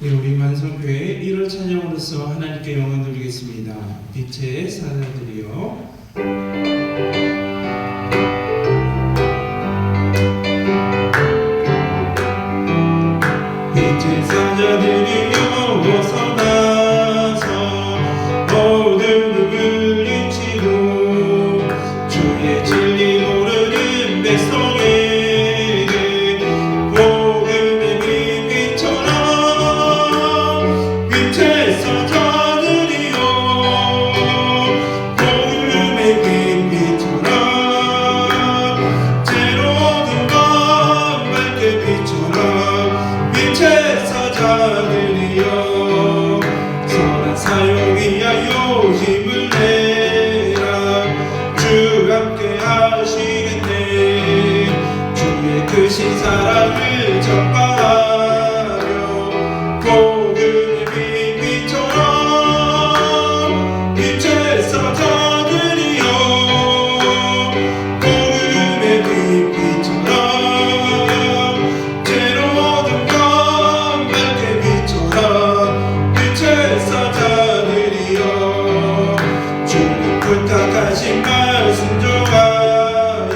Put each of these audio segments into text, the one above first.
우리 만성교회 1월 찬양으로서 하나님께 영광 돌리겠습니다. 빛의 사자들이여. 빛의 사자들이여 어서 나서 모든 물리치고 주의 진리 모르는 백성에게 복음의 빛처럼 빛의 사자들이여 복음의 빛처럼 제로든 밤 밝게 빛처럼 빛의 사자들이여 선한 사역 위하여 힘을 내라 주 함께 하시겠네 주의 크신 사랑을 전파하며 복음의 빛처럼 빛의 사자들이여 복음의 빛처럼 제로든 밤 밝게 빛처럼 빛의 사자들이여 주님 부탁하신 말 순종하여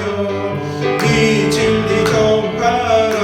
이 진리 전파라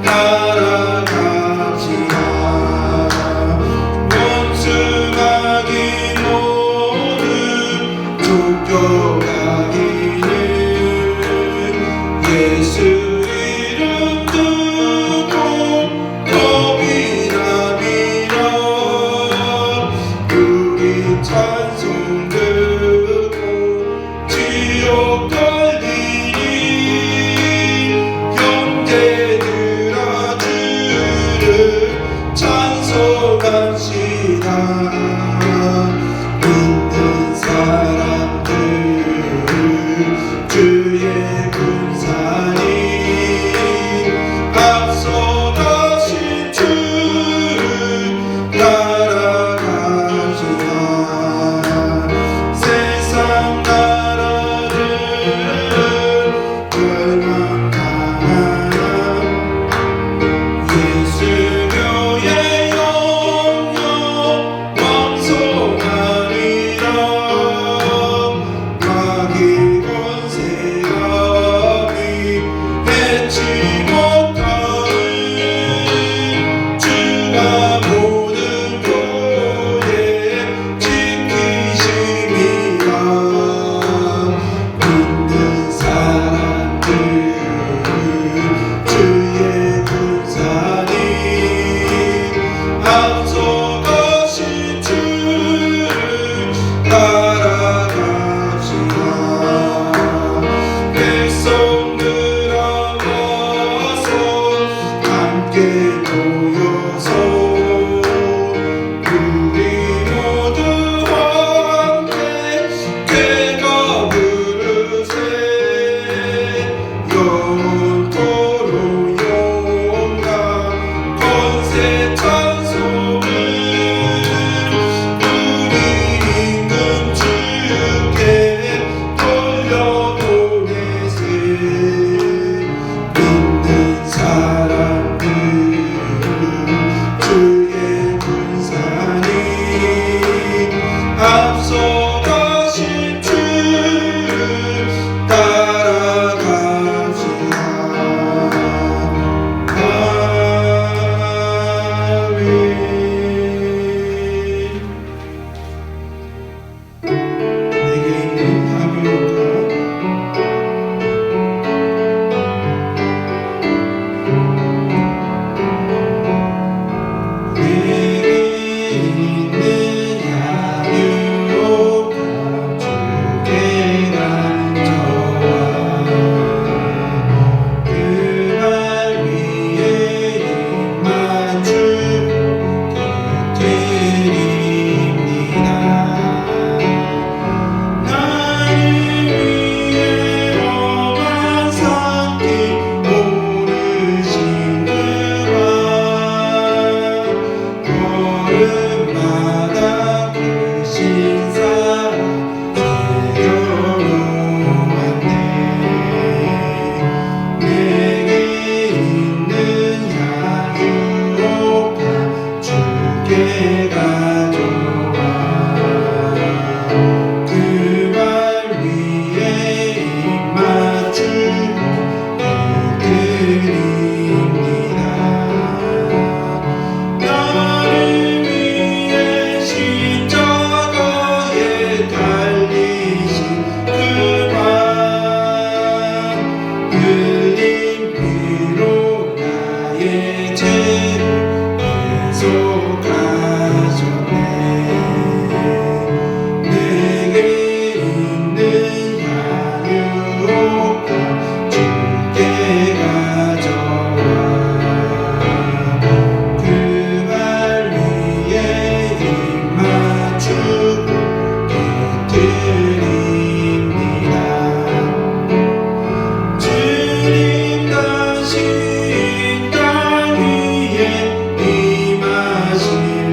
따라갑시다. 원수마귀 모두 쫓겨가기를 예수 이름 듣고 겁이나 밀어 우리 찬송 듣고 지옥 걸리니 형제들아 주를 찬송합시다. 믿는 사람들 주의 군사니 앞서가신 주를 따라갑시다. 세상 나라들 멸망당하나 예수교의 영영 왕성하리라. 마귀 권세가 해치 못하는 주가 모든 교회 지키십니다. 믿는 사람들 주의 군사니 앞서가신 주를 따라갑시다. 백성들아 와서 함께 모여서 우리 모두 함께 되가 부르세. 영원토록 용감 권세 찬송을 우리 임금 주께 돌려보내세. 믿는 사람들 주의 군사니 앞서가신 주를 따라갑시다. 아멘. 내게 있는 향유가 내게 있는 향유가 주께 가져와 그 발 위에 입 맞추고 곁들입니다. 나를 위해 험한 산길 오르신 그 발 걸음마다 크신 사랑 새겨놓았네. 내게 있는 향유가 주께 가져와 그 발 위에 입 맞추고 곁들입니다. 나를 위해 십자가에 달리신 그 발 흘린 피로 나의 죄를 대속하셨네. 내게 있는 향유가 주께 가져와 그 발 위에 입 맞추고 곁들입니다. 주님 다시 땅 위에 임하시며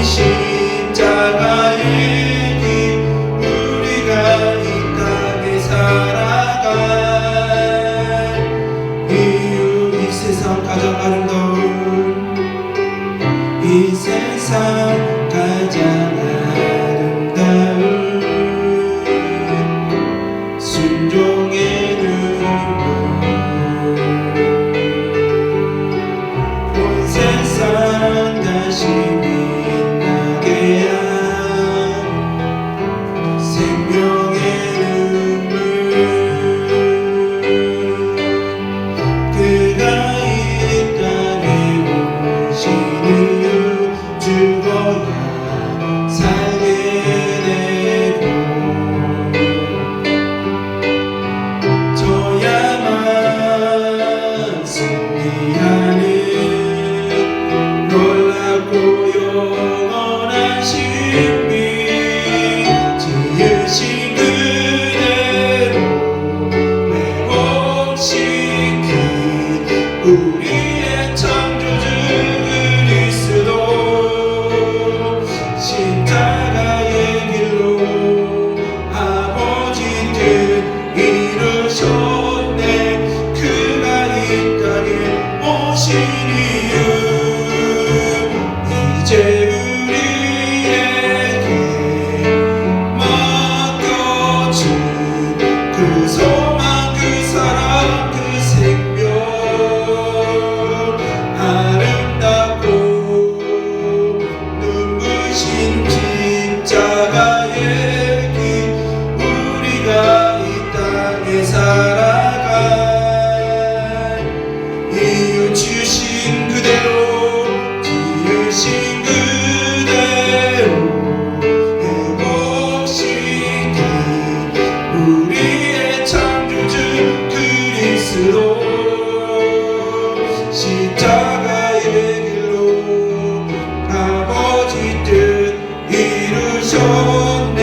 십자가의 길 우리가 이 땅에 살아갈 이유 이 세상 가장 아름다운 이 세상 가장 아름다운 순종의 눈물 온 세상 다시 빛나게 한 생명의 눈물 그가 이 땅에 오신 이유 죽어야 살게 되고 저야만 승리하는 놀랍고 영원한 신비 지으신 그대로 회복시킨 우리의 창조주 그리스도 십자가의 길로 아버지 뜻 이루셨네 그가 이 땅에 오신 이유 이제 우리에게 맡겨진 그 소망 그 사랑 그 생명 아름답고 눈부신 십자가의 길 우리가 이 땅에 살아갈 이유 지으신 그대로 지으신 그대로 회복시킨 우리의 창조주 그리스도 십자가의 길로 아버지 뜻 이루셨네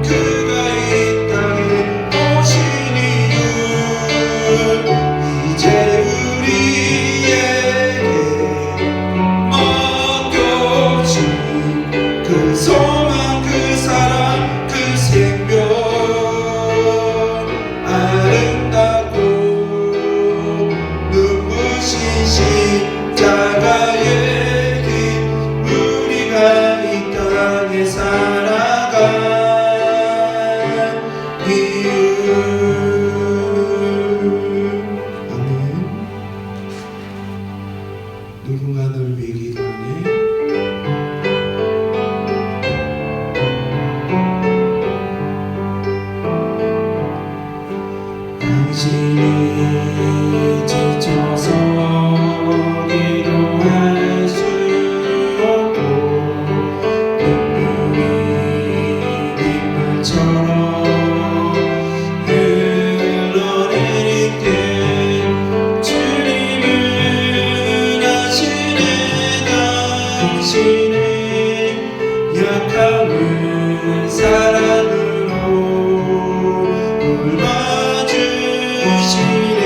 그가 이 땅에 오신 이유 이제 우리에게 맡겨진 그 소망 그 사랑 그 생명 아름답고 눈부신 십자가의 길 우리가 이 땅에 살아갈 이유 아멘. 누군가 널 위해 기도하네 당신이 지쳐서 기도할 수 없고 눈물이 빗물처럼 흘러내릴 때 주님은 아시네 당신의 약함을 사랑으로 돌봐주시네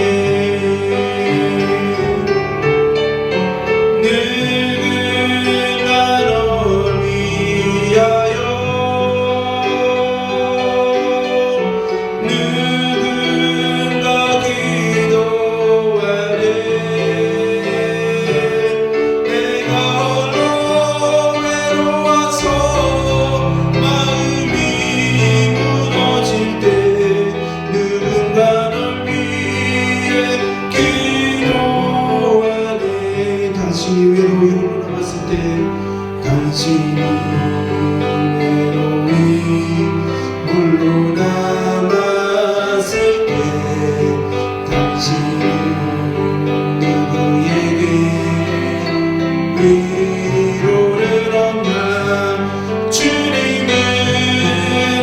누군가 널 위하여 누군가 기도하네 내가 홀로 외로워서 마음이 무너질 때 누군가 널 위해 기도하네 당신이 외로이 홀로 남았을 때 당신이 외로이 홀로 남았을 때 당신은 누구에게 위로를 얻나 주님은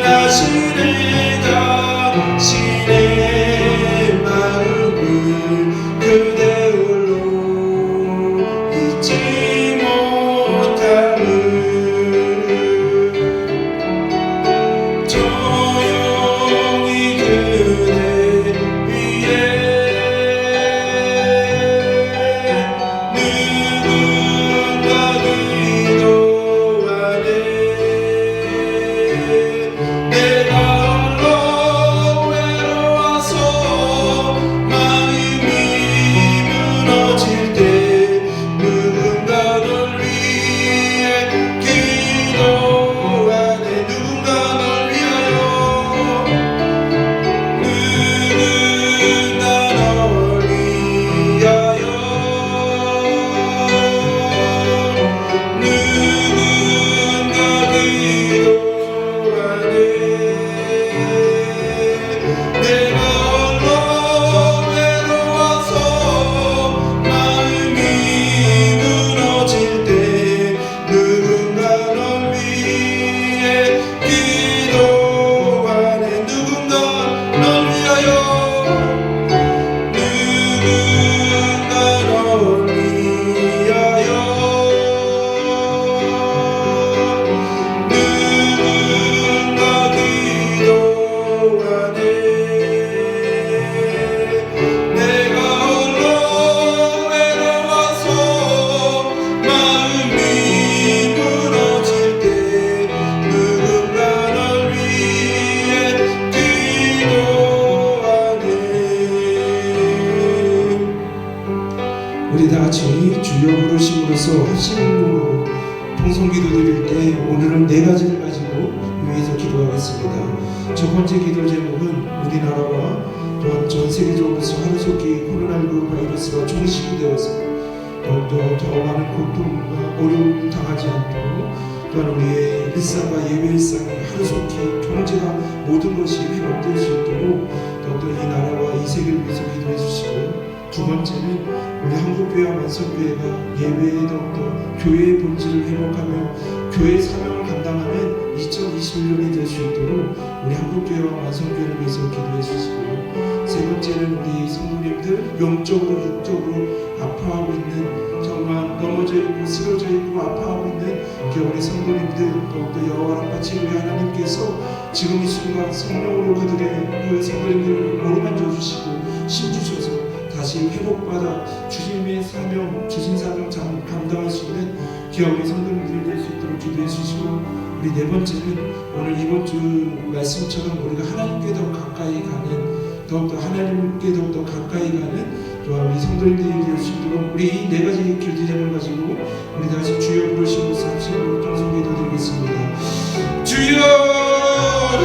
아시네 당신의 마음을 그대 홀로 잊지 못함을 통성기도 드릴 때 오늘은 네 가지를 가지고 위해서 기도하겠습니다. 첫 번째 기도 제목은 우리나라와 또한 전 세계적으로서 하루속히 코로나19 바이러스가 종식이 되어서 더욱더 더 많은 고통과 어려움을 당하지 않도록, 또한 우리의 일상과 예배 일상이 하루속히 경제가 모든 것이 회복될 수 있도록 더욱더 이 나라와 이 세계를 위해서 기도해 주시고, 두 번째는 우리 한국교회와 만성교회가 예배에 더욱더 교회의 본질을 회복하며 교회의 사명을 감당하는 2021년이 될 수 있도록 우리 한국교회와 만성교회를 위해서 기도해 주시고, 세 번째는 우리 성도님들 영적으로 육적으로 아파하고 있는, 정말 넘어져 있고 쓰러져 있고 아파하고 있는 우리 성도님들 더욱더 여호와 라파치 우리 하나님께서 지금 이 순간 성령으로 그들의 그 성도님들을 어루만져 주시고 힘 주셔서 다시 회복받아 주님의 사명, 주신 사명 감당할 수 있는 우리 성도님들이 될 수 있도록 기도해 주시고, 우리 네 번째는 오늘 이번 주 말씀처럼 우리가 하나님께 더 가까이 가는, 더욱더 하나님께 더욱더 가까이 가는 또한 우리 성도님들이 될 수 있도록 우리 이 네 가지 기도제목을 가지고 우리 다시 주여 부르시면서 합심으로 통성기도 드리겠습니다. 주여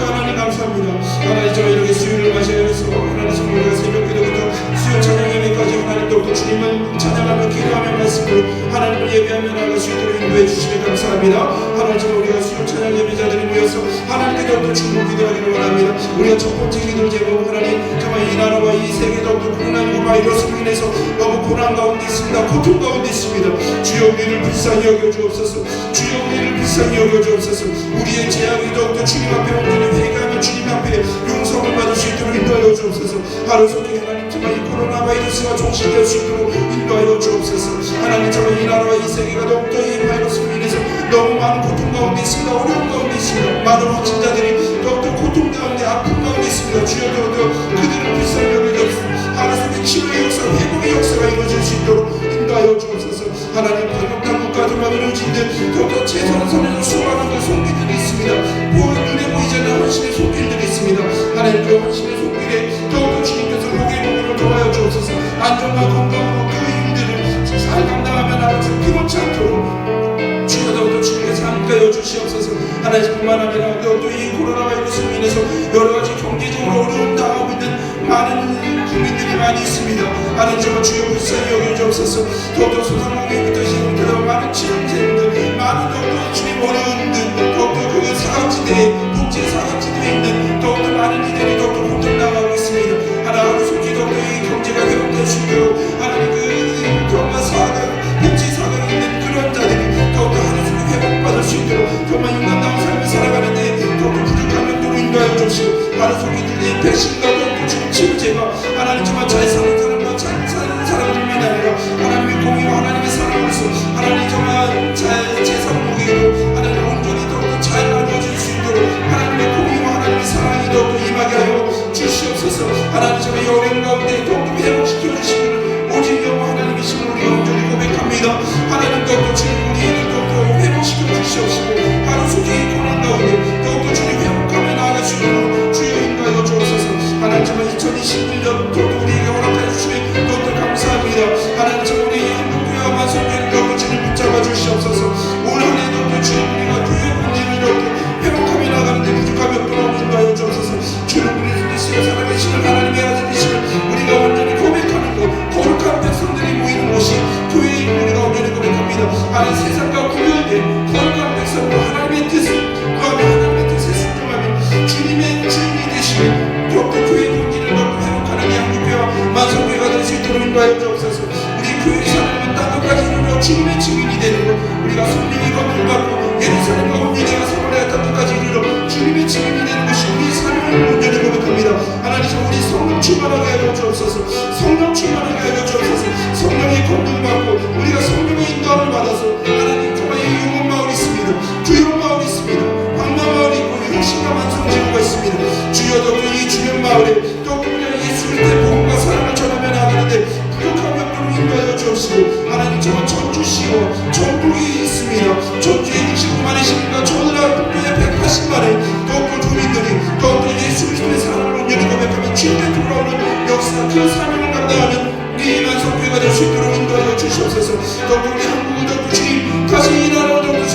하나님 감사합니다. 하나님 저와 이렇게 수요를 마셔서 하나님 정말 우리가 새벽 기도부터 수요 찬양 예배까지 하나님 더욱더 주님을 찬양하며 기도하며 말씀으로 하나님을 예배하며 나아갈 수 있도록 인도해 주시니 감사합니다. 하나님 정말 우리가 수요 찬양 예배자들이 모여서 하나님께 더욱더 주님을 기도하기를 원합니다. 우리가 첫 번째 기도 제목, 하나님 정말 이 나라와 이 세계 더욱더 코로나19 바이러스로 인해서 너무 고난 가운데 있습니다. 고통 가운데 있습니다. 주여 우리를 불쌍히 여겨 주옵소서. 주여 우리를 불쌍히 여겨 주옵소서. 우리의 죄악이 더욱더 주님 앞에 온전히 회개하며 주님 앞에 용서를 받을 수 있도록 인도하여 주옵소서. 하루속히 하나님 정말 이 코로나 바이러스가 종식될 수 있도록 인도하여 주옵소서. 하나님 정말 이 나라와 이 세계가 더욱더 이 바이러스로 인해서 너무 많은 고통 가운데 있습니다. 어려움 가운데 있습니다. 많은 확진자들이 더욱더 고통 가운데 아픔 가운데 있습니다. 주여 더욱더 그들을 불쌍히 여겨 주옵소서. 하루속히 치료의 역사, 회복의 역사가 이루어질 수 있도록 인도하여 주옵소서. 하나님 방역당국과 정말 의료진들 더욱더 최선을 선에서 수많은 그 손길들이 있습니다. 눈에 보이지 않는 헌신의 손길들이 있습니다. 하나님 그 헌신의 손길에 더욱더 주님께서 복의 복을 더하여 주옵소서. 안전과 건강으로 그 일들을 잘 감당하며 나아가서 피곤치 않도록 주여 더욱더 주님께서 함께하여 주시옵소서. 하나님 뿐만 아니라 더욱더 이 코로나 바이러스로 인해서 여러가지 경제적으로 어려움 당하고 있는 많은 국민들이 많이 있습니다. 하나님 정말 주여 불쌍히 여겨 주옵소서. 더욱더 소상공인부터 시작부터 많은 지원자들, 많은 더욱더 주님 어려운들, 더욱더 그 사각지대에, 복지 사각지대에 있는 더욱더 많은 이들이 더욱더 고통당하고 있습니다. 하루속히 더욱더 이 경제가 회복될 수 있도록 하나님 그 정말 사각, 복지 사각에 있는 그런 자들이 더욱더 하루속히 회복받을 수 있도록 정말 인간다운 삶을 살아가는데 더욱더 부족한 면도로 인도하여 주시고, 하루속히 들린 배신과 더욱더 주님 치유제가 하나님 정말 잘 사는 사람과 잘 사는 사람들만 아니라 하나님의 공의와 하나님의 사랑으로서 하나님 정말 잘 재산을 먹이고 하나님 온전히 더욱더 잘 나누어질 수 있도록 하나님의 공의와 하나님의 사랑이 더욱더 임하게 하여 주시옵소서. 하나님 정말 어려운 가운데 더욱더 회복시켜 주시기를 오직 여호와 하나님이심을 우리가 온전히 고백합니다. 하나님 더욱더 주님 우리를 더욱더 회복시켜 주시옵시고, 하루속히 고난 가운데 더욱더 주님 회복하며 나아갈 수 있도록 주여 인도하여 주옵소서. 하나님 정말 2021년 더욱더 우리에게 허락해 주시면 더욱더 감사합니다. 하나님 정말 우리 한국교회와 만성교회를 더욱더 주님 붙잡아 주시옵소서. 올 한 해 더욱더 주님 우리가 교회 본질을 더욱더 회복하며 나가는데 부족함이 없도록 인도하여 주옵소서. 주님 그리스도의 살아계시는 하나님의 아들이시를 우리가 온전히 고백하는 것, 거룩한 백성들이 모이는 곳이 교회인 우리가 온전히 고백합니다. 하나님 세상과 구별된 거룩한 백성으로 하나님의 뜻을 구하며 하나님의 뜻에 순종하며 주님의 주인이 되시는 더욱더 교회의 본질을 더욱더 회복하는 양육교회와 만성교회가 될 수 있도록 인도하여 주옵소서. 우리 교회 사람은 땅 끝까지 이르러 주님의 증인이 되는 것, 우리가 성령의 권능을 받고 예루살렘과 온유대와 사마리아 땅 끝까지 이르러 주님의 증인이 되는 것이 우리 사명을 온전히 고백합니다. 하나님 우리 성령 충만하게 하여 주옵소서. 성령 충만하게 하여 주옵소서. 성령의 권능을 받고 우리가 성령의 인도함을 받아서 하나님 정말 이 용원 마을이 있습니다. 주요 마을이 있습니다. 광마 마을이 있고 혁신과 만성지구가 있습니다. 주여 더욱더 이 주변 마을에 더욱더 우리가 예수 그리스도의 복음과 사랑을 전하며 나가는데 부족한 명령을 인도하여 주옵시고, 하나님 정말 전주시와 전북이 있습니다. 전주에 69만의 시민과 전라 북부에 180만의 더욱더 주민들이 더욱더 예수 그리스도의 사랑을 온전히 고백하며 주님께 돌아오는 역사, 그 사명을 감당하는 우리 만성교회가 될 수 있도록 인도하여 주시옵소서. 더욱더 우리 한국을 더욱더 주님 다시 이 나라를 더욱더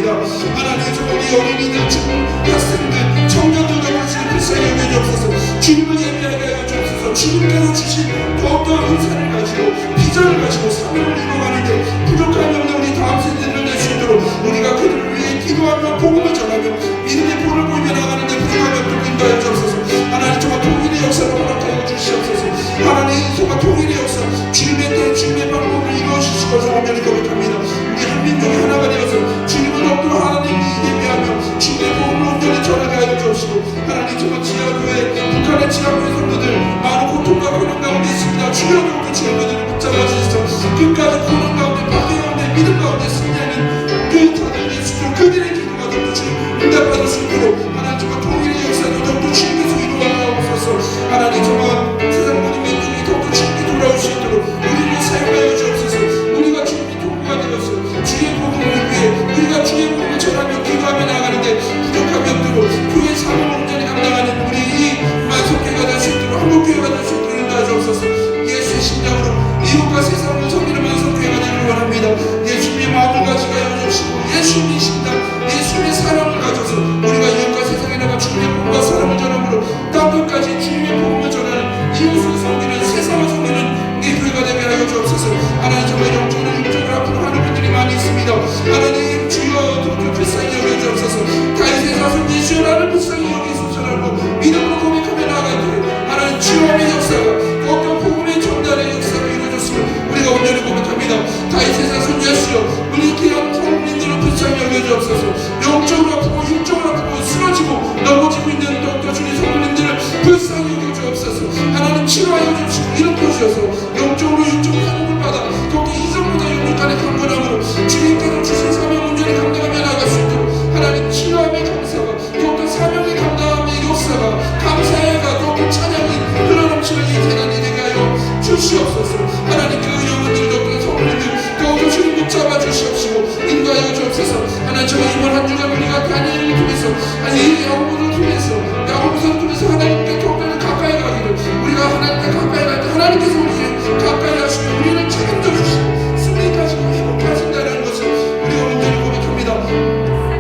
원합니다. 하나님 정말 우리 어린이들, 학생들, 청년들도 그렇지만 불쌍히 여겨주옵소서. 주님을 예배하게 하여 주옵소서. 주님께서 주신 더욱더 은사를 가지고 비전을 가지고 사명을 이루어가는데 부족함이 없는 우리 다음 세대를 낼 수 있도록 우리가 그들을 위해 기도하며 복음을 전하며 믿음의 볼을 보이며 나가는데 부족함이 없도록 인도하여 주옵소서. 하나님 정말 통일의 역사를 허락하여 주시옵소서. 하나님 정말 통일의 역사, 주님의 때 주님의 방법을 이루어 주실 것을 온전히 고백합니다. 우리 한민족이 하나가 되어서 주님을 얻도록 하나님 예배하며 주님의 복음을 온전히 전하게 하여 주옵시고, 하나님 정말 지하교회, 북한의 지하교회 성도들 많은 고통과 고난 가운데 있습니다. 주여 그 친구들을 붙잡아 주셔서 끝까지 고난 가운데, 박해 가운데, 믿음 가운데 승리하는 그 다들 예수님, 그들의 기도가 더욱더 주님 응답받을 수 있도록 하나님 정말 통일의 역사도 더욱더 주님께서 이루어가옵소서. 하나님 정말 세상 모든 민족이 더욱더 주님께 돌아올 수 있도록 우리를 사용하여 주옵소서. 우리가 주님의 도구가 되어서 주의 복음을 위해 우리가 주의 복음을 전하며 기도하며 나아가는데 부족함이 없도록 교회 사명을 온전히 감당하는 우리 이 만석교회가 될 수 있도록, 한국교회가 될 수 있도록 인도하여 주옵소서. 예수의 심장으로 이웃과 세상을 섬기는 만석교회가 되기를 원합니다. 예수님의 마음을 가지고 하여 주시고 예수님의 심장, 예수님의 사랑을 가져서 우리가 이웃과 세상에 나가 주님의 복음과 사랑을 전함으로 땅끝까지 주님의 복음을 전하는, 이웃을 섬기는, 세상을 섬기는 이 교회가 되게 하여 주옵소서. 하나님 정말 영적으로 육적으로 앞으로 하는 분들이 많이 있습니다. 하나님 주여 더욱더 불쌍히 여겨 주옵소서. 다윗의 자손 예수여 나를 불쌍히 여기소서라고 믿음으로 고백하며 나아가도록 하나님 주님의 역사가 더욱더 복음의 전달의 역사가 이루어졌음을 우리가 온전히 고백합니다. 다윗의 자손 예수여 우리 귀한 성민들을 불쌍히 여겨 주옵소서. 영적으로 아프고 육적으로 아프고 쓰러지고 넘어지고 있는 더욱더 주님 성민들을 불쌍히 여겨 주옵소서. 하나님 치료하여 주시고 일으켜 주셔서 영적으로 육적으로 회복을 받아 더욱더 이전보다 영육간의 강건함으로 주님께서 주신 사명 온전히 감당하며 나아갈 수 있도록 하나님 치료함의 감사가 더욱더 사명의 감당함의 역사가 감사해가 더욱더 찬양이 흘러넘치는 이 재단이 되게 하여 주시옵소서. 하나님 그 영혼들 더욱더 성민들 더욱더 주님 붙잡아 주시옵시고 인도하여 주옵소서. 하나님 정말 이번 한 주간 우리가 다니엘을 통해서 아니 야고보를 통해서 야고보서를 통해서 하나님께 더욱더 가까이 가기를, 우리가 하나님께 가까이 갈 때 하나님께서 우리를 가까이 하시고 우리를 책임져 주시고 승리하시고 회복하신다는 것을 우리가 온전히 고백합니다.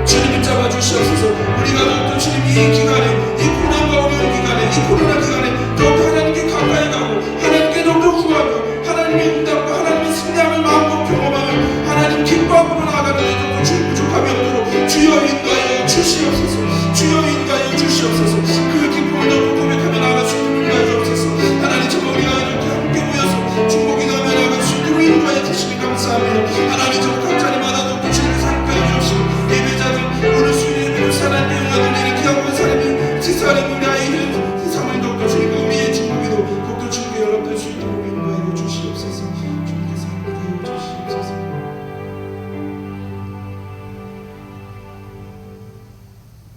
주님 붙잡아 주시옵소서. 우리가 더욱더 주님 이 기간에, 이 고난과 어려운 기간에, 이 코로나 기간에 더욱더 하나님께 가까이 가고 하나님께 더욱더 구하며 하나님의 응답과 하나님의 승리함을 마음껏 경험하며 하나님 기뻐함으로 나아가는 더욱더 주님 부족함이 없도록 주여 인도하여 주시옵소서. 주여 인도하여 주시옵소서. 그 기쁨을 더욱더 고백하며 나아갈 수 있도록 인도하여 주옵소서. 하나님 정말 우리가 이렇게 함께 모여서 중보기도하며 나아갈 수 있도록 인도하여 주시니 감사합니다. 하나님 정말 각자리마다 더욱더 주님께서 함께해 주시고 예배자들 오늘 수요일 예배로 사랑의 영화들에게 귀한 사람이 지사하는 우리 아이들 세상을 더욱더 주님과 우리의 중보기도 더욱더 주님께 연합될 수 있도록 인도하여 주시옵소서. 주님께서 함께해 주시옵소서.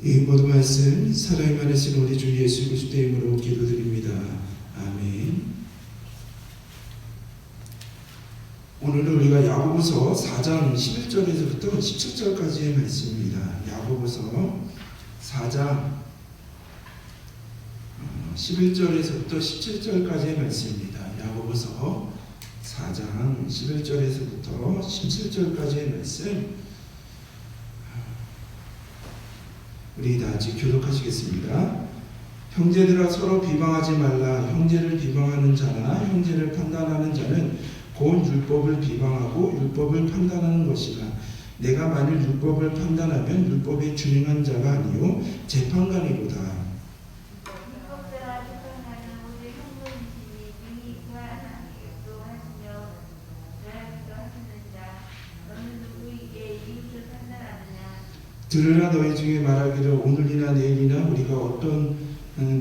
이 모든 말씀 사랑이 많으신 우리 주 예수 그리스도의 이름으로 기도드립니다. 아멘. 오늘은 우리가 야고보서 4장 11절에서부터 17절까지의 말씀입니다. 야고보서 4장 11절에서부터 17절까지의 말씀입니다. 야고보서 4장 11절에서부터 17절까지의 말씀 우리 다 같이 교독하시겠습니다. 형제들아 서로 비방하지 말라. 형제를 비방하는 자나 형제를 판단하는 자는 곧 율법을 비방하고 율법을 판단하는 것이라. 내가 만일 율법을 판단하면 율법에 준행한 자가 아니요 재판관이로다. 들으라. 너희 중에 말하기를 오늘이나 내일이나 우리가 어떤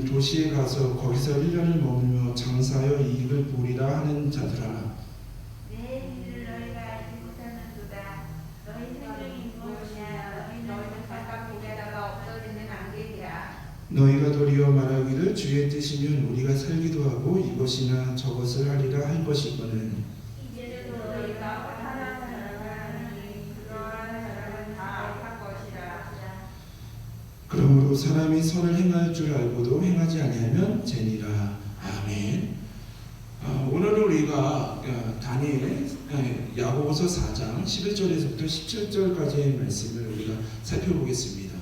도시에 가서 거기서 1년을 머물며 장사하여 이익을 보리라 하는 자들아. 내 일을 너희가 알지 못하는도다. 너희 생명이 무엇이냐? 너희는 바깥 보게다가 없어지는 안개이라. 너희가 도리어 말하기를 주의 뜻이면 우리가 살기도 하고 이것이나 저것을 하리라 할 것이거늘. 이제는 너희가 사랑하니 그러한 사람은 다 악한 것이라. 그러므로 사람이 선을 행할 줄 알고도 행하지 아니하면 죄니라. 아멘. 오늘은 우리가 다니엘 야고보서 4장 11절에서부터 17절까지의 말씀을 우리가 살펴보겠습니다.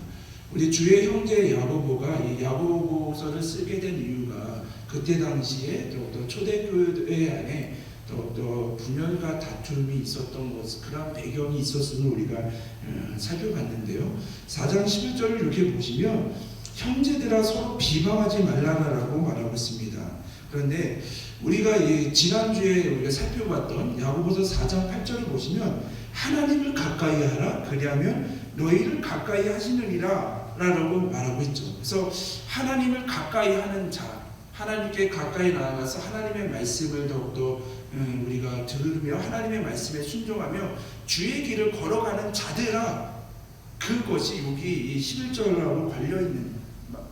우리 주의 형제 야고보가 이 야고보서를 쓰게 된 이유가 그때 당시에 또 초대교회 안에 또 분열과 다툼이 있었던 것, 그런 배경이 있었음을 우리가 살펴봤는데요. 4장 11절을 이렇게 보시면 형제들아 서로 비방하지 말라라고 말하고 있습니다. 그런데 우리가 지난주에 우리가 살펴봤던 야고보서 4장 8절을 보시면 하나님을 가까이 하라 그리하면 너희를 가까이 하시느니라 라고 말하고 있죠. 그래서 하나님을 가까이 하는 자, 하나님께 가까이 나아가서 하나님의 말씀을 더욱더 우리가 들으며 하나님의 말씀에 순종하며 주의 길을 걸어가는 자들아, 그것이 여기 이 11절하고 관련있는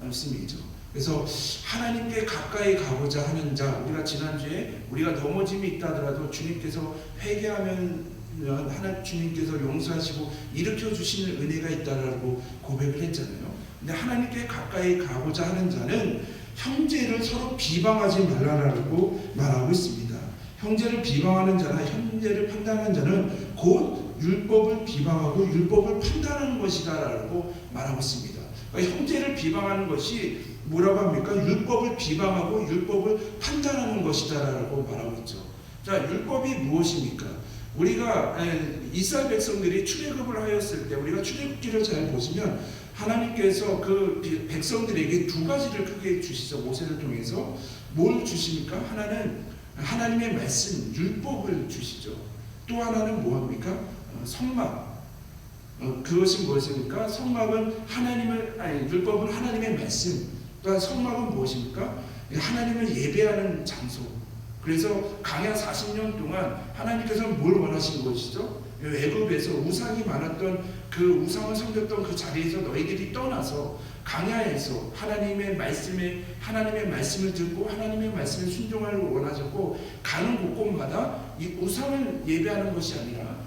말씀이죠. 그래서 하나님께 가까이 가고자 하는 자, 우리가 지난주에 우리가 넘어짐이 있다 하더라도 주님께서 회개하면 주님께서 용서하시고 일으켜 주시는 은혜가 있다라고 고백을 했잖아요. 근데 하나님께 가까이 가고자 하는 자는 형제를 서로 비방하지 말라라고 말하고 있습니다. 형제를 비방하는 자나 형제를 판단하는 자는 곧 율법을 비방하고 율법을 판단하는 것이다라고 말하고 있습니다. 그러니까 형제를 비방하는 것이 뭐라고 합니까? 율법을 비방하고 율법을 판단하는 것이다라고 말하고 있죠. 자, 율법이 무엇입니까? 우리가 이스라엘 백성들이 출애굽을 하였을 때 우리가 출애굽기를 잘 보시면 하나님께서 그 백성들에게 두 가지를 크게 주시죠. 모세를 통해서 뭘 주십니까? 하나는 하나님의 말씀, 율법을 주시죠. 또 하나는 뭐합니까? 성막. 그것이 무엇입니까? 성막은 율법은 하나님의 말씀. 또한 성막은 무엇입니까? 하나님을 예배하는 장소. 그래서 광야 40년 동안 하나님께서는 뭘 원하신 것이죠? 애굽에서 우상이 많았던 그 우상을 섬겼던 그 자리에서 너희들이 떠나서 광야에서 하나님의 말씀을 듣고 하나님의 말씀에 순종하기를 원하셨고, 가는 곳곳마다 이 우상을 예배하는 것이 아니라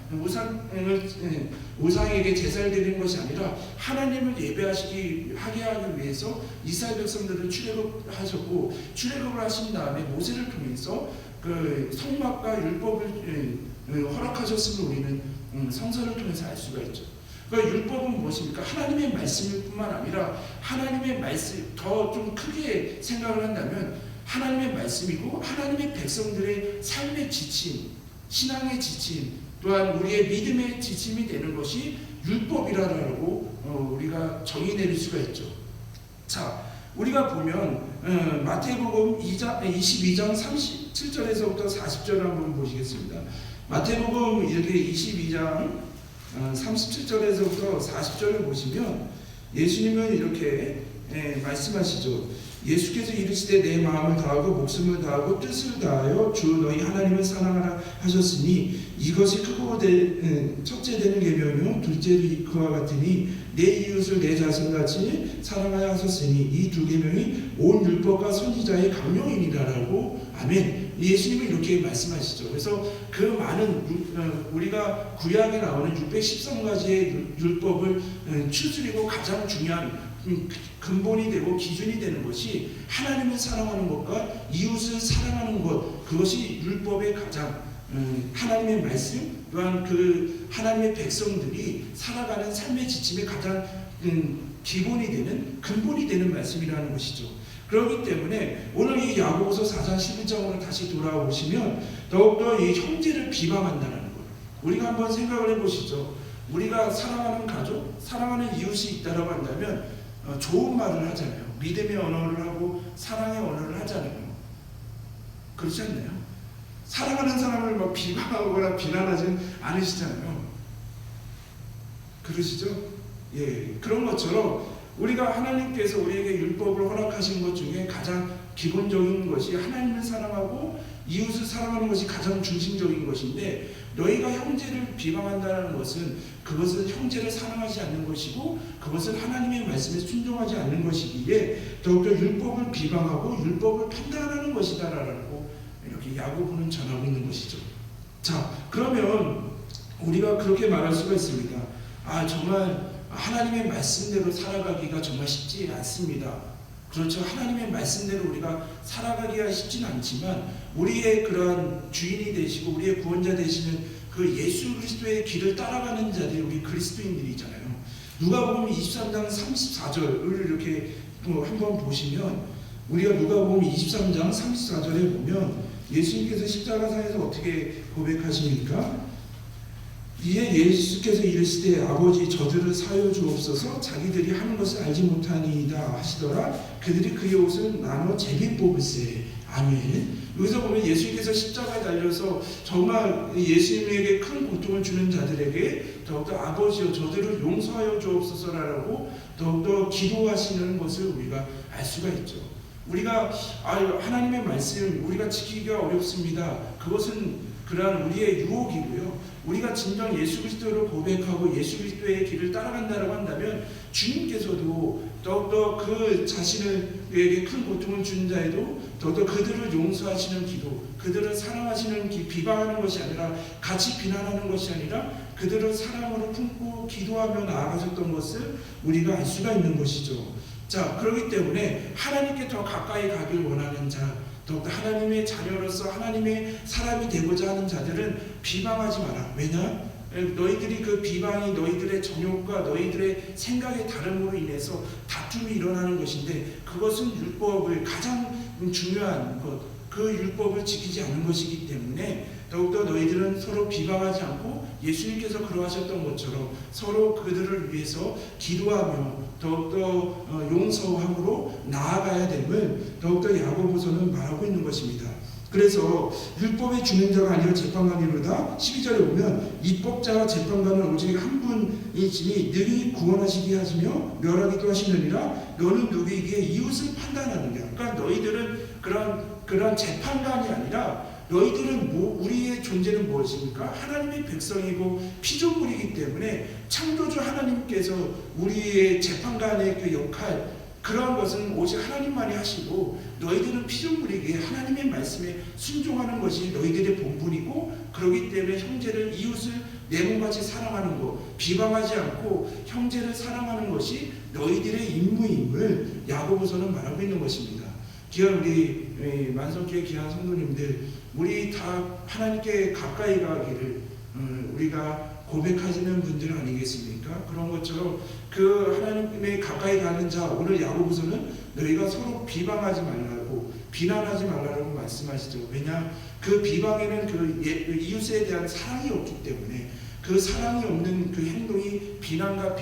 우상에게 제사를 드리는 것이 아니라 하나님을 하게 하기 위해서 이스라엘 백성들을 출애굽하셨고, 출애굽을 하신 다음에 모세를 통해서 그 성막과 율법을 허락하셨음을 우리는 성서를 통해서 알 수가 있죠. 그러니까 율법은 무엇입니까? 하나님의 말씀일 뿐만 아니라 하나님의 말씀, 더 좀 크게 생각을 한다면 하나님의 말씀이고 하나님의 백성들의 삶의 지침, 신앙의 지침, 또한 우리의 믿음의 지침이 되는 것이 율법이라고 우리가 정의 내릴 수가 있죠. 자, 우리가 보면 마태복음 22장 37절에서부터 40절을 한번 보시겠습니다. 마태복음 이렇게 22장 37절에서부터 40절을 보시면 예수님은 이렇게 말씀하시죠. 예수께서 이르시되 내 마음을 다하고 목숨을 다하고 뜻을 다하여 주 너희 하나님을 사랑하라 하셨으니 이것이 크고 첫째 되는 계명이요 둘째도 그와 같으니 내 이웃을 내 자신같이 사랑하여 하셨으니 이 두 계명이 온 율법과 선지자의 강령이니라라고 아멘. 예수님은 이렇게 말씀하시죠. 그래서 그 많은 우리가 구약에 나오는 613가지의 율법을 추스리고 가장 중요한 근본이 되고 기준이 되는 것이 하나님을 사랑하는 것과 이웃을 사랑하는 것, 그것이 율법의 가장 하나님의 말씀, 또한 그 하나님의 백성들이 살아가는 삶의 지침의 가장 기본이 되는 근본이 되는 말씀이라는 것이죠. 그렇기 때문에 오늘 이 야고보서 4장 11장으로 다시 돌아오시면 더욱더 이 형제를 비방한다는 것, 우리가 한번 생각을 해보시죠. 우리가 사랑하는 가족, 사랑하는 이웃이 있다고 한다면 좋은 말을 하잖아요. 믿음의 언어를 하고 사랑의 언어를 하잖아요. 그렇지 않나요? 사랑하는 사람을 막 비방하거나 비난하지는 않으시잖아요. 그러시죠? 예, 그런 것처럼 우리가 하나님께서 우리에게 율법을 허락하신 것 중에 가장 기본적인 것이 하나님을 사랑하고 이웃을 사랑하는 것이 가장 중심적인 것인데, 너희가 형제를 비방한다는 것은 그것은 형제를 사랑하지 않는 것이고 그것은 하나님의 말씀에 순종하지 않는 것이기에 더욱더 율법을 비방하고 율법을 판단하는 것이다라고 이렇게 야고보는 전하고 있는 것이죠. 자, 그러면 우리가 그렇게 말할 수가 있습니다. 정말 하나님의 말씀대로 살아가기가 정말 쉽지 않습니다. 그렇죠. 하나님의 말씀대로 우리가 살아가기가 쉽지는 않지만 우리의 그러한 주인이 되시고 우리의 구원자 되시는 그 예수 그리스도의 길을 따라가는 자들이 우리 그리스도인들이잖아요. 누가복음 23장 34절을 이렇게 한번 보시면, 우리가 누가복음 23장 34절에 보면 예수님께서 십자가상에서 어떻게 고백하십니까? 이에 예수께서 이르시되 아버지 저들을 사여 주옵소서 자기들이 하는 것을 알지 못하니이다 하시더라. 그들이 그의 옷을 나눠 제비 뽑으세. 아멘. 여기서 보면 예수님께서 십자가에 달려서 정말 예수님에게 큰 고통을 주는 자들에게 더욱더 아버지여 저들을 용서하여 주옵소서라고 더욱더 기도하시는 것을 우리가 알 수가 있죠. 우리가 하나님의 말씀 우리가 지키기가 어렵습니다. 그것은 그러한 우리의 유혹이고요. 우리가 진정 예수 그리스도를 고백하고 예수 그리스도의 길을 따라간다고 한다면 주님께서도 더욱더 그 자신에게 큰 고통을 준 자에도 더욱더 그들을 용서하시는 기도, 그들을 사랑하시는 비방하는 것이 아니라 같이 비난하는 것이 아니라 그들을 사랑으로 품고 기도하며 나아가셨던 것을 우리가 알 수가 있는 것이죠. 자, 그렇기 때문에 하나님께 더 가까이 가길 원하는 자, 더욱더 하나님의 자녀로서 하나님의 사람이 되고자 하는 자들은 비방하지 마라. 왜냐? 너희들이 그 비방이 너희들의 정욕과 너희들의 생각의 다름으로 인해서 다툼이 일어나는 것인데, 그것은 율법을 가장 중요한 것, 그 율법을 지키지 않은 것이기 때문에 더욱더 너희들은 서로 비방하지 않고 예수님께서 그러하셨던 것처럼 서로 그들을 위해서 기도하며 더욱더 용서함으로 나아가야 됨을 더욱더 야고보서는 말하고 있는 것입니다. 그래서 율법의 준행자가 아니라 재판관이로다. 12절에 보면 입법자와 재판관은 오직 한 분이시니 능히 구원하시게 하시며 멸하기도 하시느니라. 너는 누구에게 이웃을 판단하느냐. 그러니까 너희들은 그런 재판관이 아니라 너희들은 우리의 존재는 무엇입니까? 하나님의 백성이고 피조물이기 때문에 창조주 하나님께서 우리의 재판관의 그 역할, 그러한 것은 오직 하나님만이 하시고 너희들은 피조물이기에 하나님의 말씀에 순종하는 것이 너희들의 본분이고, 그렇기 때문에 형제를 이웃을 내 몸같이 사랑하는 것, 비방하지 않고 형제를 사랑하는 것이 너희들의 임무임을 야고보서는 말하고 있는 것입니다. 귀한 우리 만성교회 귀한 성도님들, 우리 다 하나님께 가까이 가기를 우리가 고백하시는 분들 아니겠습니까? 그런 것처럼 그 하나님의 가까이 가는 자, 오늘 야고보서는 너희가 서로 비방하지 말라고, 비난하지 말라고 말씀하시죠. 왜냐? 그 비방에는 그 이웃에 대한 사랑이 없기 때문에, 그 사랑이 없는 그 행동이 비난과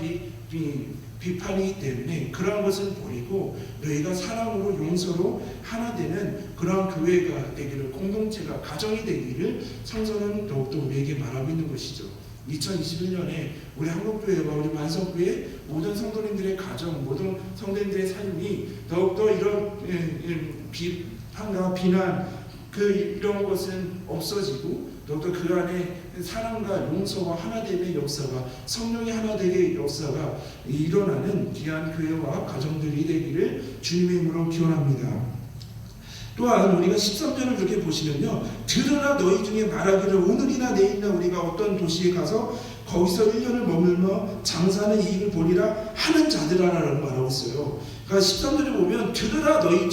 비판이기 때문에 그러한 것을 버리고 너희가 사랑으로 용서로 하나 되는 그러한 교회가 되기를, 공동체가 가정이 되기를 성서는 더욱더 우리에게 말하고 있는 것이죠. 2021년에 우리 한국교회와 우리 만성교회 모든 성도님들의 가정, 모든 성도님들의 삶이 더욱더 이런 비판과 비난 이런 것은 없어지고 더욱더 그 안에 사랑과 용서와 하나됨의 역사가, 성령의 하나됨의 역사가 일어나는 귀한 교회와 가정들이 되기를 주님의 이름으로 기원합니다. 또한 우리가 13절을 이렇게 보시면요, 들으나 너희 중에 말하기를 오늘이나 내일이나 우리가 어떤 도시에 가서 거기서 1년을 머물며 장사하는 이익을 보리라 하는 자들아라고 말하고 있어요. 그러니까 13절에 보면 들으라 너희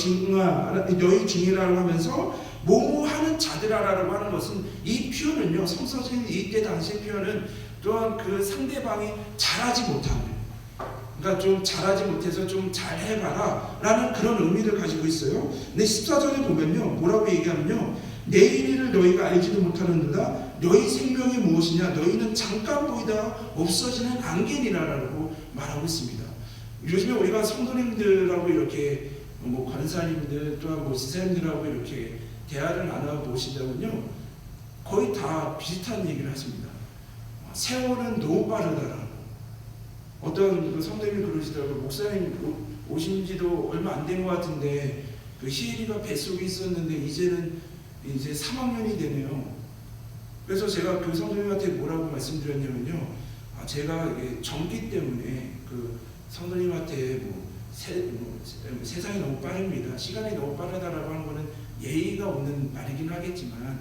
중이라고 하면서 뭐뭐 하는 자들아라고 하는 것은, 이 표현은요, 성서적인 이때 당시의 표현은 또한 그 상대방이 잘하지 못하는, 그러니까 좀 잘하지 못해서 좀 잘해봐라 라는 그런 의미를 가지고 있어요. 근데 14절에 보면요, 뭐라고 얘기하면요, 내일을 너희가 알지도 못하는도다. 너희 생명이 무엇이냐? 너희는 잠깐 보이다 없어지는 안개니라라고 말하고 있습니다. 요즘에 우리가 성도님들하고 이렇게 권사님들 또한 지사님들하고 이렇게 대화를 나눠보시자면요, 거의 다 비슷한 얘기를 하십니다. 세월은 너무 빠르다라고. 어떤 성도님이 그러시더라고요. 목사님 오신 지도 얼마 안 된 것 같은데 그 희일이가 뱃속에 있었는데 이제는 이제 3학년이 되네요. 그래서 제가 그 성도님한테 뭐라고 말씀드렸냐면요, 제가 젊기 때문에 그 성도님한테 세상이 너무 빠릅니다, 시간이 너무 빠르다라고 하는 거는 예의가 없는 말이긴 하겠지만,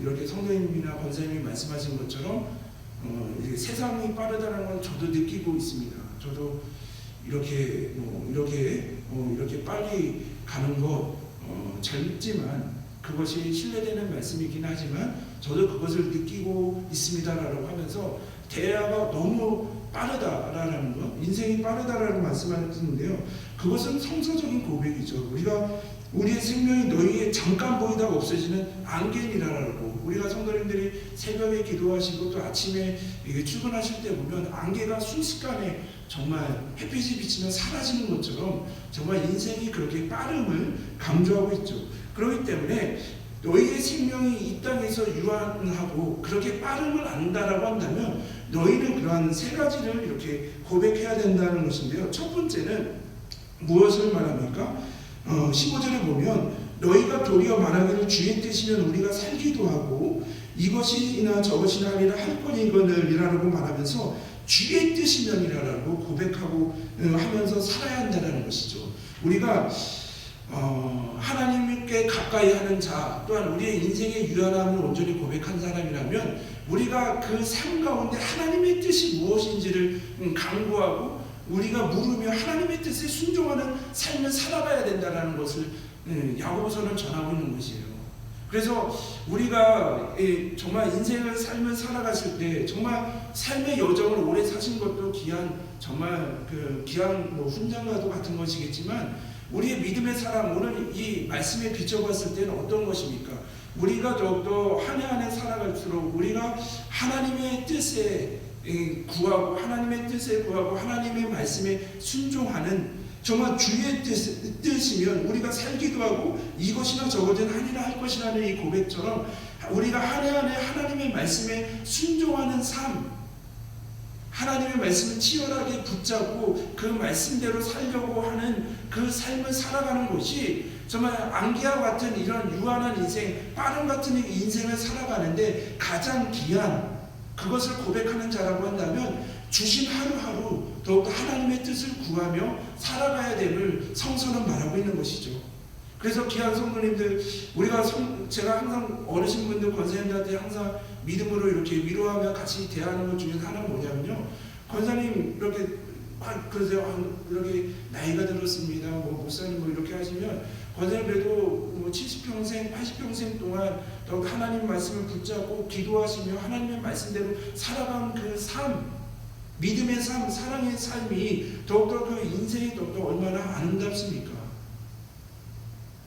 이렇게 성도님이나 권사님이 말씀하신 것처럼 세상이 빠르다는 건 저도 느끼고 있습니다. 저도 이렇게 빨리 가는 거 젊지만 그것이 신뢰되는 말씀이긴 하지만 저도 그것을 느끼고 있습니다라고 하면서 대화가 너무 빠르다라는 것, 인생이 빠르다라는 말씀을 듣는데요. 그것은 성서적인 고백이죠. 우리의 생명이 너희의 잠깐 보이다가 없어지는 안개니라라고, 우리가 성도님들이 새벽에 기도하시고 또 아침에 출근하실 때 보면 안개가 순식간에 정말 햇빛이 비치면 사라지는 것처럼 정말 인생이 그렇게 빠름을 강조하고 있죠. 그렇기 때문에 너희의 생명이 이 땅에서 유한하고 그렇게 빠름을 안다라고 한다면 너희는 그러한 세 가지를 이렇게 고백해야 된다는 것인데요. 첫 번째는 무엇을 말합니까? 15절에 보면 너희가 도리어 말하기를 주의 뜻이면 우리가 살기도 하고 이것이나 저것이나 하리라 할 거니거늘이라고 말하면서 주의 뜻이면이라고 고백하고 하면서 살아야 한다는 것이죠. 우리가 하나님께 가까이 하는 자, 또한 우리의 인생의 유한함을 온전히 고백한 사람이라면 우리가 그 삶 가운데 하나님의 뜻이 무엇인지를 강구하고 우리가 물으며 하나님의 뜻에 순종하는 삶을 살아가야 된다는 것을 야고보서는 전하고 있는 것이에요. 그래서 우리가 정말 인생을 삶을 살아갔을 때 정말 삶의 여정을 오래 사신 것도 귀한 정말 귀한 훈장과도 같은 것이겠지만 우리의 믿음의 사람, 오늘 이 말씀에 비춰봤을 때는 어떤 것입니까? 우리가 더욱더 한 해 한 해 살아갈수록 우리가 하나님의 뜻에 구하고 하나님의 말씀에 순종하는 정말 주의 뜻이면 우리가 살기도 하고 이것이나 저것은 하니라 할 것이라는 이 고백처럼 우리가 한 해 한 해 하나님의 말씀에 순종하는 삶, 하나님의 말씀을 치열하게 붙잡고 그 말씀대로 살려고 하는 그 삶을 살아가는 것이 정말 안개와 같은 이런 유한한 인생, 빠름 같은 인생을 살아가는데 가장 귀한 그것을 고백하는 자라고 한다면 주신 하루하루 더욱더 하나님의 뜻을 구하며 살아가야 됨을 성서는 말하고 있는 것이죠. 그래서 귀한 성도님들, 제가 항상 어르신분들, 권사님들한테 항상 믿음으로 이렇게 위로하며 같이 대하는 것 중에 하나는 뭐냐면요. 권사님 이렇게 그러세요. 이렇게 나이가 들었습니다. 목사님 이렇게 하시면 권사님 그래도 70평생, 80평생 동안 더욱 하나님 말씀을 붙잡고 기도하시며 하나님의 말씀대로 살아간 그 삶, 믿음의 삶, 사랑의 삶이 더욱더 그 인생이 더욱더 얼마나 아름답습니까?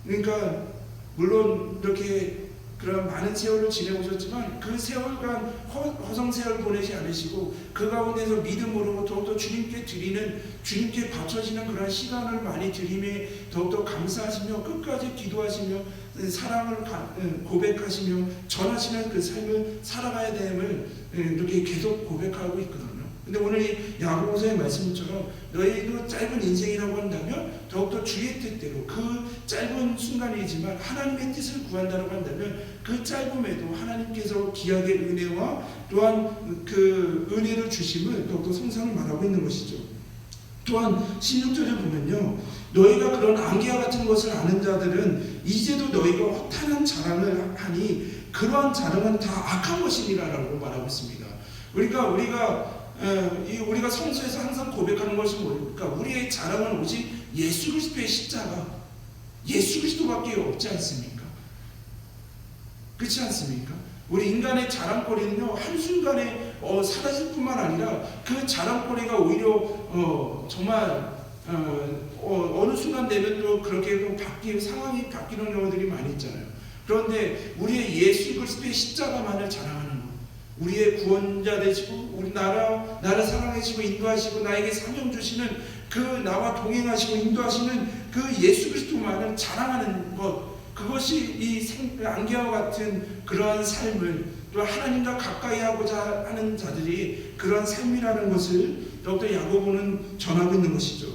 그러니까 물론 이렇게 그런 많은 세월을 지내오셨지만 그 세월간 허송세월 보내지 않으시고 그 가운데서 믿음으로 더욱더 주님께 드리는, 주님께 바쳐지는 그런 시간을 많이 드림에 더욱더 감사하시며 끝까지 기도하시며 사랑을 고백하시며 전하시는 그 삶을 살아가야 됨을 이렇게 계속 고백하고 있거든요. 근데 오늘 이 야고보서의 말씀처럼 너희도 짧은 인생이라고 한다면 더욱더 주의 뜻대로 그 짧은 순간이지만 하나님의 뜻을 구한다고 한다면 그 짧음에도 하나님께서 기약의 은혜와 또한 그 은혜를 주심을 더욱더 성상을 말하고 있는 것이죠. 또한 16절에 보면요, 너희가 그런 안개와 같은 것을 아는 자들은 이제도 너희가 허탄한 자랑을 하니 그러한 자랑은 다 악한 것이니라라고 말하고 있습니다. 그러니까 우리가 성서에서 항상 고백하는 것이 뭡니까? 우리의 자랑은 오직 예수 그리스도의 십자가, 예수 그리스도밖에 없지 않습니까? 그렇지 않습니까? 우리 인간의 자랑거리는요, 한순간에 사라질 뿐만 아니라 그 자랑거리가 오히려 정말 어느 순간 되면 또 그렇게 상황이 바뀌는 경우들이 많이 있잖아요. 그런데 우리의 예수 그리스도의 십자가만을 자랑하는 것, 우리의 구원자 되시고 우리 나를 사랑하시고 인도하시고 나에게 사명 주시는 그 나와 동행하시고 인도하시는 그 예수 그리스도만을 자랑하는 것, 그것이 이 안개와 같은 그러한 삶을 또 하나님과 가까이 하고자 하는 자들이 그러한 삶이라는 것을 더욱더 야고보는 전하고 있는 것이죠.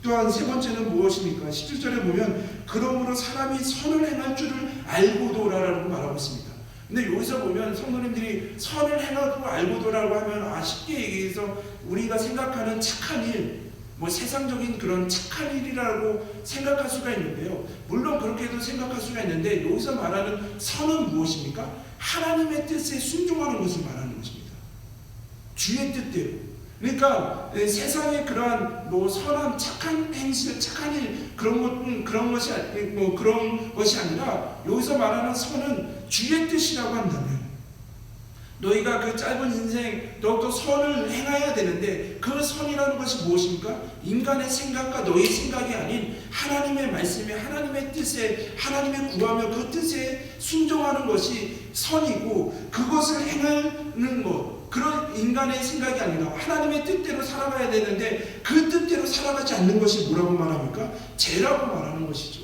또한 세 번째는 무엇입니까? 17절에 보면 그러므로 사람이 선을 행할 줄을 알고도라고 말하고 있습니다. 근데 여기서 보면 성도님들이 선을 행하고 알고도라고 하면 쉽게 얘기해서 우리가 생각하는 착한 일, 세상적인 그런 착한 일이라고 생각할 수가 있는데요. 물론 그렇게도 생각할 수가 있는데 여기서 말하는 선은 무엇입니까? 하나님의 뜻에 순종하는 것을 말하는 것입니다. 주의 뜻대로. 그러니까 세상의 그러한 선한 착한 행실, 착한 일 그런 것이 아니라 여기서 말하는 선은 주의 뜻이라고 한다면 너희가 그 짧은 인생 더욱더 선을 행해야 되는데 그 선이라는 것이 무엇입니까? 인간의 생각과 너희 생각이 아닌 하나님의 말씀에 하나님의 뜻에 하나님의 구하며 그 뜻에 순종하는 것이 선이고 그것을 행하는 것 그런 인간의 생각이 아니라 하나님의 뜻대로 살아가야 되는데 그 뜻대로 살아가지 않는 것이 뭐라고 말합니까? 죄라고 말하는 것이죠.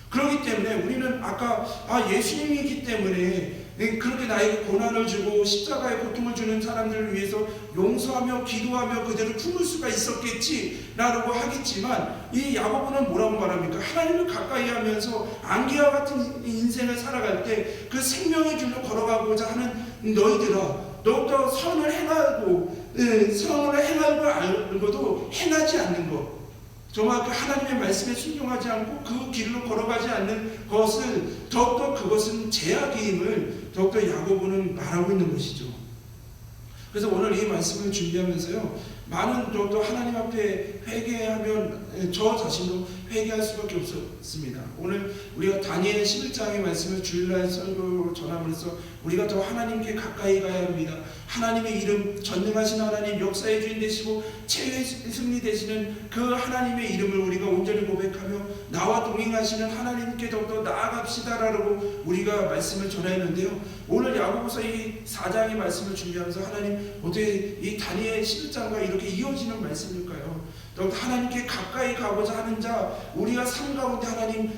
그렇기 때문에 우리는 아까 예수님이기 때문에 그렇게 나에게 고난을 주고 십자가의 고통을 주는 사람들을 위해서 용서하며 기도하며 그대로 품을 수가 있었겠지라고 하겠지만 이 야고보는 뭐라고 말합니까? 하나님을 가까이 하면서 안개와 같은 인생을 살아갈 때 그 생명의 길로 걸어가고자 하는 너희들아 더욱더 선을 행하고 선을 행하고 알고도 행하지 않는 것 정말 그 하나님의 말씀에 순종하지 않고 그 길로 걸어가지 않는 것을 더욱더 그것은 죄악임을 더욱더 야고보는 말하고 있는 것이죠. 그래서 오늘 이 말씀을 준비하면서요 많은 더욱더 하나님 앞에 회개하면 저 자신도 회개할 수밖에 없었습니다. 오늘 우리가 다니엘 11장의 말씀을 주일날 설교로 전함으로써 우리가 더 하나님께 가까이 가야 합니다. 하나님의 이름 전능하신 하나님 역사의 주인 되시고 최후의 승리 되시는 그 하나님의 이름을 우리가 온전히 고백하며 나와 동행하시는 하나님께 더욱더 나아갑시다라고 우리가 말씀을 전했는데요. 오늘 야고보서 이 4장의 말씀을 준비하면서 하나님 어떻게 이 다니엘 11장과 이렇게 이어지는 말씀일까요? 더욱더 하나님께 가까이 가고자 하는 자 우리가 삶 가운데 하나님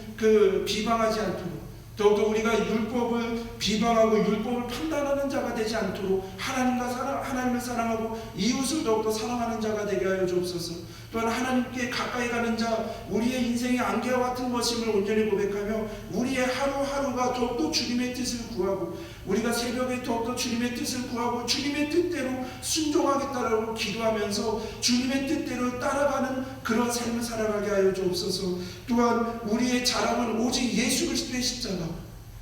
비방하지 않도록 더욱더 우리가 율법을 비방하고 율법을 판단하는 자가 되지 않도록 하나님을 사랑하고 이웃을 더욱더 사랑하는 자가 되게 하여 주옵소서. 또한 하나님께 가까이 가는 자 우리의 인생의 안개와 같은 것임을 온전히 고백하며 우리의 하루하루가 더욱더 주님의 뜻을 구하고 우리가 새벽에 더욱더 주님의 뜻을 구하고 주님의 뜻대로 순종하겠다라고 기도하면서 주님의 뜻대로 따라가는 그런 삶을 살아가게 하여 주옵소서. 또한 우리의 자랑은 오직 예수 그리스도의 십자가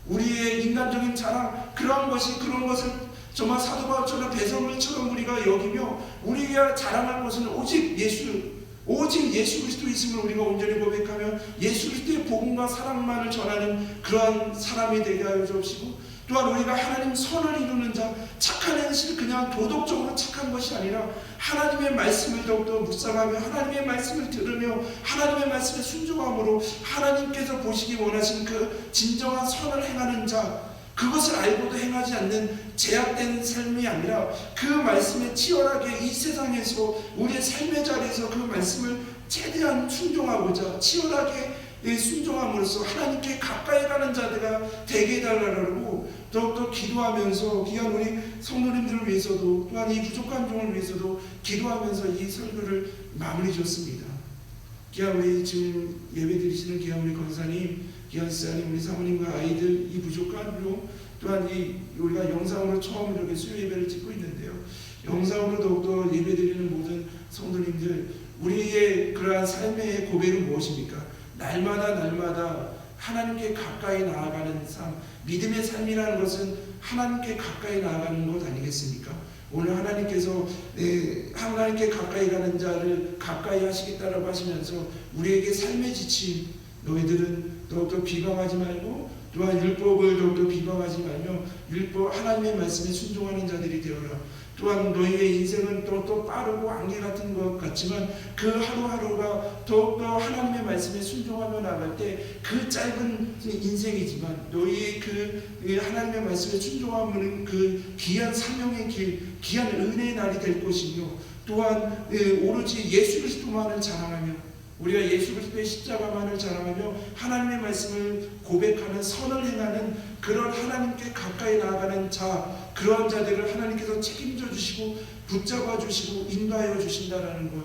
우리의 인간적인 자랑 그런 것을 정말 사도 바울처럼 배설물처럼 우리가 여기며 우리가 자랑할 것은 오직 예수 그리스도 있음을 우리가 온전히 고백하며 예수 그리스도의 복음과 사랑만을 전하는 그러한 사람이 되게 하여 주옵시고 또한 우리가 하나님 선을 이루는 자 착한 행실 그냥 도덕적으로 착한 것이 아니라 하나님의 말씀을 더욱더 묵상하며 하나님의 말씀을 들으며 하나님의 말씀에 순종함으로 하나님께서 보시기 원하시는 그 진정한 선을 행하는 자 그것을 알고도 행하지 않는 제약된 삶이 아니라 그 말씀에 치열하게 이 세상에서 우리의 삶의 자리에서 그 말씀을 최대한 순종하고자 치열하게 순종함으로써 하나님께 가까이 가는 자들가 되게 해달라고 더욱더 기도하면서 귀한 우리 성도님들을 위해서도 또한 이 부족한 종을 위해서도 기도하면서 이 설교를 마무리 지었습니다. 귀한 우리 지금 예배 드리시는 귀한 우리 권사님 귀한 지사님 우리 사모님과 아이들 이 부족한 종 또한 우리가 영상으로 처음 이렇게 수요 예배를 찍고 있는데요. 영상으로 더욱더 예배 드리는 모든 성도님들 우리의 그러한 삶의 고백은 무엇입니까? 날마다 하나님께 가까이 나아가는 삶 믿음의 삶이라는 것은 하나님께 가까이 나아가는 것 아니겠습니까? 오늘 하나님께서 하나님께 가까이 가는 자를 가까이 하시겠다라고 하시면서 우리에게 삶의 지침 너희들은 더욱더 비방하지 말고 또한 율법을 더욱더 비방하지 말며 하나님의 말씀에 순종하는 자들이 되어라. 또한 너희의 인생은 더욱더 빠르고 안개 같은 것 같지만 그 하루하루가 더욱더 하나님의 말씀에 순종하며 나갈 때 그 짧은 인생이지만 너희의 하나님의 말씀에 순종하면 그 귀한 사명의 길, 귀한 은혜의 날이 될 것이며 또한 오로지 예수 그리스도만을 자랑하며 우리가 예수 그리스도의 십자가만을 자랑하며 하나님의 말씀을 고백하는 선을 행하는 그런 하나님께 가까이 나아가는 자 그러한 자들을 하나님께서 책임져 주시고 붙잡아 주시고 인도하여 주신다라는 것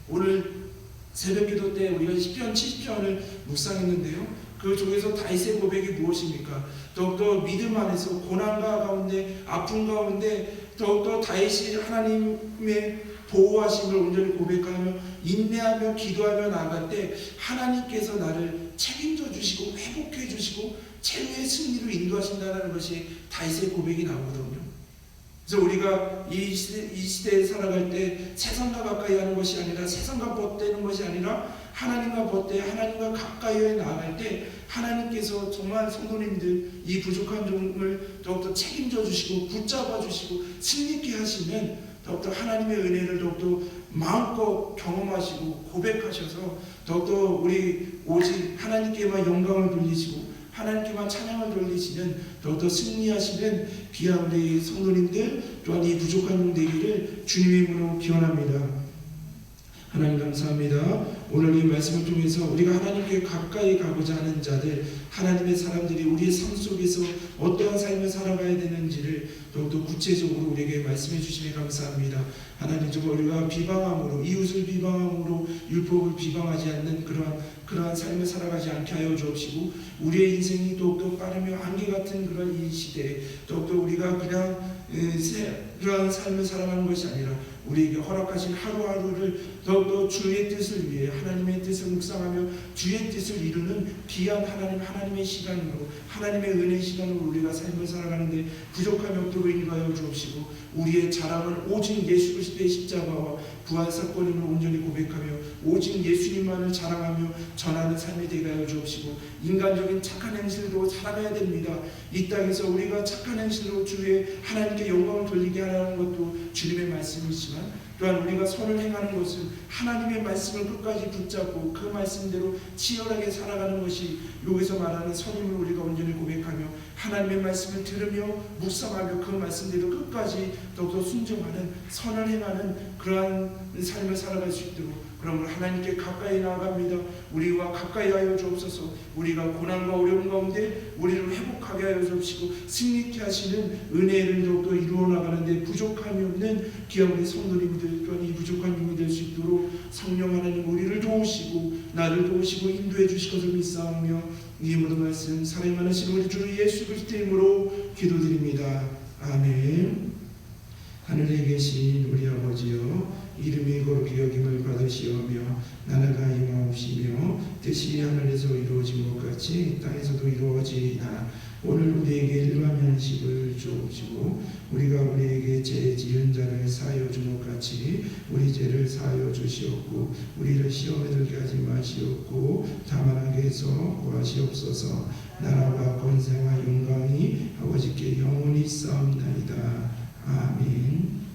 오늘 새벽기도 때 우리가 시편 70편을 묵상했는데요. 그 중에서 다윗의 고백이 무엇입니까? 더욱더 믿음 안에서 고난과 가운데 아픔 가운데 더욱더 다윗이 하나님의 보호하심을 온전히 고백하며 인내하며 기도하며 나아갈 때 하나님께서 나를 책임져 주시고 회복해 주시고 최후의 승리로 인도하신다는 것이 다윗의 고백이 나오거든요. 그래서 우리가 이 시대에 살아갈 때 세상과 가까이 하는 것이 아니라 세상과 벗대는 것이 아니라 하나님과 벗대 하나님과 가까이 나아갈 때 하나님께서 정말 성도님들 이 부족한 종을 더욱더 책임져 주시고 붙잡아 주시고 승리케 하시면 더욱더 하나님의 은혜를 더욱더 마음껏 경험하시고 고백하셔서 더욱더 우리 오직 하나님께만 영광을 돌리시고 하나님께만 찬양을 돌리시는 더욱더 승리하시는 귀한 우리 성도님들 또한 이 부족한 종 되기를 주님의 이름으로 기원합니다. 하나님 감사합니다. 오늘 이 말씀을 통해서 우리가 하나님께 가까이 가고자 하는 자들, 하나님의 사람들이 우리의 삶 속에서 어떠한 삶을 살아가야 되는지를 더욱더 구체적으로 우리에게 말씀해 주시면 감사합니다. 하나님 정말 우리가 비방함으로 이웃을 비방함으로 율법을 비방하지 않는 그러한 삶을 살아가지 않게 하여 주옵시고 우리의 인생이 더욱더 빠르며 안개 같은 그런 이 시대에 더욱더 우리가 그냥 그러한 삶을 살아가는 것이 아니라 우리에게 허락하신 하루하루를 더욱더 주의 뜻을 위해 하나님의 뜻을 묵상하며 주의 뜻을 이루는 귀한 하나님의 시간으로 하나님의 은혜 시간으로 우리가 삶을 살아가는데 부족함이 없도록 인도하여 주옵시고 우리의 자랑은 오직 예수 그리스도의 십자가와 부활 사건임을 온전히 고백하며 오직 예수님만을 자랑하며 전하는 삶이 되게 하여 주옵시고 인간적인 착한 행실로 살아가야 됩니다. 이 땅에서 우리가 착한 행실로 주의 하나님께 영광을 돌리게 하라는 것도 주님의 말씀이지만 또한 우리가 선을 행하는 것은 하나님의 말씀을 끝까지 붙잡고 그 말씀대로 치열하게 살아가는 것이 여기서 말하는 선임을 우리가 온전히 고백하며 하나님의 말씀을 들으며 묵상하며 그 말씀대로 끝까지 더욱더 순종하는 선을 행하는 그러한 삶을 살아갈 수 있도록 그러므로 하나님께 가까이 나아갑니다. 우리와 가까이 하여 주옵소서. 우리가 고난과 어려움 가운데 우리를 회복하게 하여 주옵시고 승리케 하시는 은혜를 더욱더 이루어 나가는데 부족함이 없는 귀한 우리 성도님들 또한 이 부족한 종이 될 수 있도록 성령 하나님 우리를 도우시고 나를 도우시고 인도해 주실 것을 믿사오며 이 모든 말씀 사랑이 많으신 우리 주 예수 그리스도의 이름으로 기도드립니다. 아멘. 하늘에 계신 우리 아버지여 이름이 거룩히 여김을 받으시오며 나라가 임하옵시며 뜻이 하늘에서 이루어진 것 같이 땅에서도 이루어지이다. 오늘 우리에게 일반 양식을 주옵시고 우리가 우리에게 죄 지은 자를 사하여 준 것 같이 우리 죄를 사하여 주시옵고 우리를 시험에 들게 하지 마시옵고 다만 악에서 구하시옵소서. 나라와 권세와 영광이 아버지께 영원히 싸움나이다. 아멘.